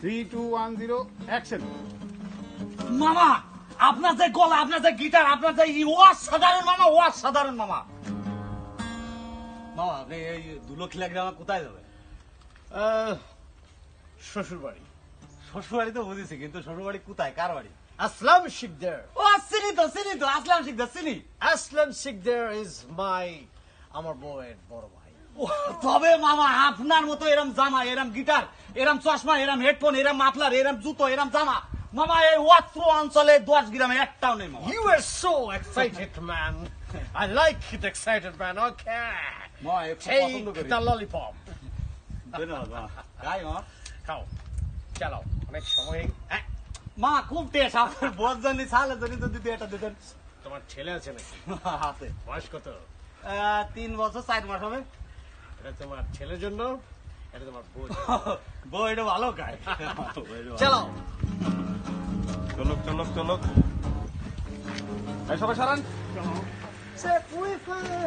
3, 2, 1, 0, action. মামা আপনার যে গলা, আপনার যে গিটার, আপনার যে অসাধারণ মামা, অসাধারণ মামা। মামা আপনি এই দুলো খিলা গ্রামে কোথায় যাবে? শ্বশুর বাড়ি। শ্বশুর বাড়ি তো বুঝেছি, কিন্তু শ্বশুর বাড়ি কোথায়, কার বাড়ি? আসলাম শিকদার। ও চিনি তো, আসলাম শিকদার চিনি। আসলাম শিকদার ইজ আমার বউয়ের বড় ভাই। ও, তবে মামা আপনার মতো এরম জামা, এরম গিটার, এরম চশমা, এরম হেডফোন, এরম মাফলার, এরম জুতো, এরম জামা মামা এই অত্র অঞ্চলে 10 গ্রামে একটাও নেই মামা। You are so excited, man. I like it, excited, man. Okay. মামা একটু পছন্দ Take করি। the lollipop. ধন্যবাদ মামা। তাই মামা। খাও, চালাও, অনেক সময়। মা খুব টেস্ট, আপনার বস জানি ছালে জানি তো দিতে এটা দিতেন। তোমার ছেলে আছে নাকি? আছে। বয়স কত? 3 বছর 4 মাস হবে। এটা তোমার ছেলের জন্য, এটা তোমার বউ। বউ এটা ভালো খায়। চালাও। চলক চলক চলক, এই সবাই সারান। Sacrifice.